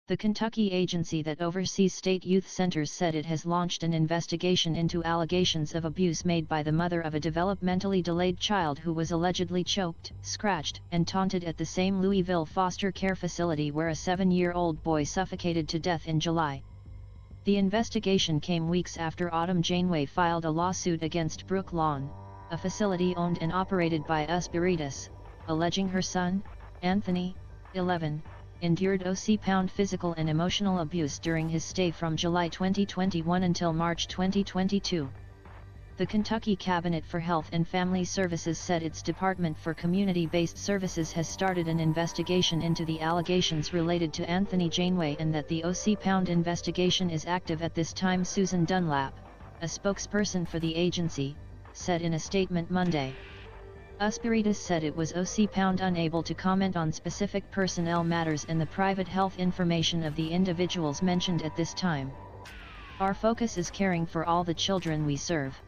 The Kentucky agency that oversees state youth centers said it has launched an investigation into allegations of abuse made by the mother of a developmentally delayed child who was allegedly choked, scratched, and taunted at the same Louisville foster care facility where a 7-year-old boy suffocated to death in July. The investigation came weeks after Autumn Janeway filed a lawsuit against Brooklawn, a facility owned and operated by Uspiritus, alleging her son, Anthony, 11, endured OC-pound physical and emotional abuse during his stay from July 2021 until March 2022. The Kentucky Cabinet for Health and Family Services said its Department for Community-Based Services has started an investigation into the allegations related to Anthony Janeway and that the OC-pound investigation is active at this time. Susan Dunlap, a spokesperson for the agency, said in a statement Monday. Uspiritus said it was OC-pound unable to comment on specific personnel matters and the private health information of the individuals mentioned at this time. Our focus is caring for all the children we serve.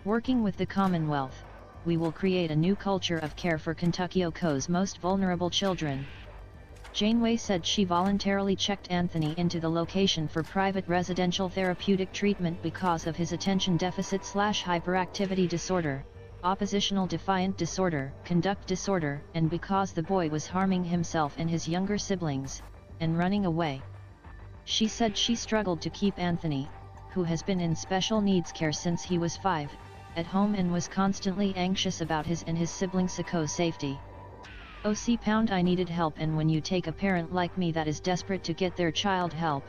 Working with the Commonwealth, we will create a new culture of care for Kentucky OC's most vulnerable children. Janeway said she voluntarily checked Anthony into the location for private residential therapeutic treatment because of his attention deficit/hyperactivity disorder, oppositional defiant disorder, conduct disorder, and because the boy was harming himself and his younger siblings, and running away. She said she struggled to keep Anthony, who has been in special needs care since he was 5, at home and was constantly anxious about his and his siblings' safety. OC-pound I needed help, and when you take a parent like me that is desperate to get their child help,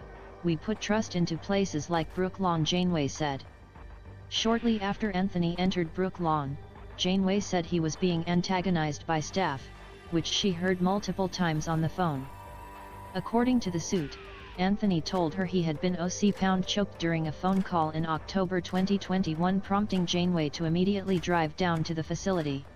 we put trust into places like Brooklawn, Janeway said. Shortly after Anthony entered Brooklawn, Janeway said he was being antagonized by staff, which she heard multiple times on the phone. According to the suit, Anthony told her he had been OC-pound choked during a phone call in October 2021, prompting Janeway to immediately drive down to the facility.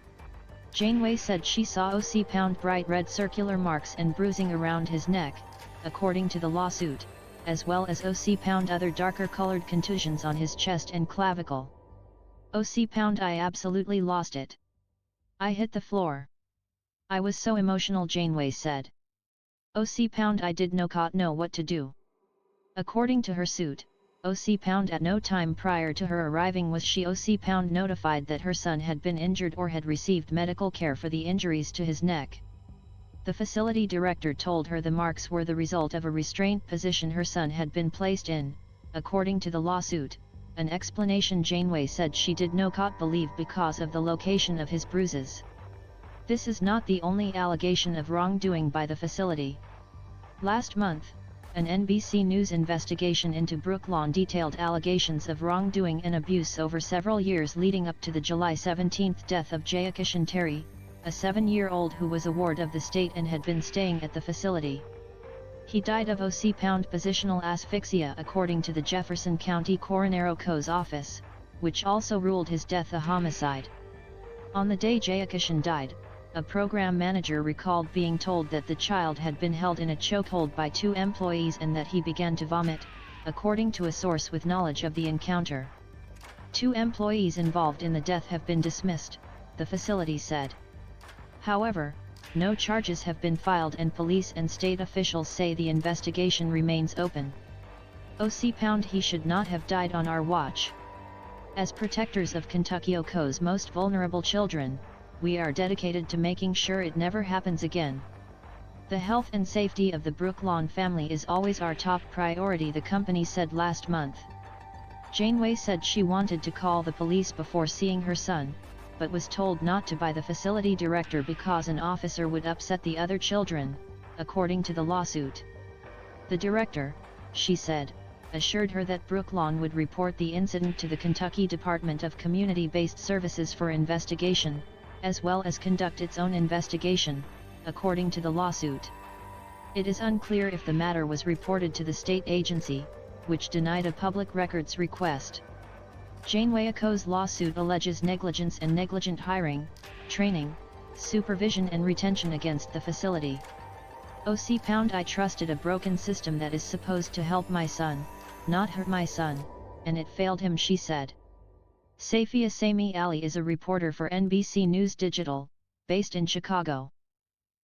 Janeway said she saw OC-pound bright red circular marks and bruising around his neck, according to the lawsuit, as well as OC-pound other darker colored contusions on his chest and clavicle. OC-pound I absolutely lost it. I hit the floor. I was so emotional, Janeway said. OC-pound I did not know what to do. According to her suit, OC-pound at no time prior to her arriving was she OC-pound notified that her son had been injured or had received medical care for the injuries to his neck. The facility director told her the marks were the result of a restraint position her son had been placed in, according to the lawsuit, an explanation Janeway said she did not believe because of the location of his bruises. This is not the only allegation of wrongdoing by the facility. Last month, an NBC News investigation into Brooklawn detailed allegations of wrongdoing and abuse over several years leading up to the July 17 death of Jayakishan Terry, a 7-year-old who was a ward of the state and had been staying at the facility. He died of OC-pound positional asphyxia according to the Jefferson County Coroner Co's office, which also ruled his death a homicide. On the day Jayakishan died, a program manager recalled being told that the child had been held in a chokehold by 2 employees and that he began to vomit, according to a source with knowledge of the encounter. 2 employees involved in the death have been dismissed, the facility said. However, no charges have been filed and police and state officials say the investigation remains open. OC-pound he should not have died on our watch. As protectors of Kentucky OC's most vulnerable children, we are dedicated to making sure it never happens again. The health and safety of the Brooklawn family is always our top priority, the company said last month. Janeway said she wanted to call the police before seeing her son, but was told not to by the facility director because an officer would upset the other children, according to the lawsuit. The director, she said, assured her that Brooklawn would report the incident to the Kentucky Department of Community-Based Services for investigation, as well as conduct its own investigation, according to the lawsuit. It is unclear if the matter was reported to the state agency, which denied a public records request. Janeway OC's lawsuit alleges negligence and negligent hiring, training, supervision and retention against the facility. OC-pound I trusted a broken system that is supposed to help my son, not hurt my son, and it failed him, she said. Safia Sami Ali is a reporter for NBC News Digital, based in Chicago.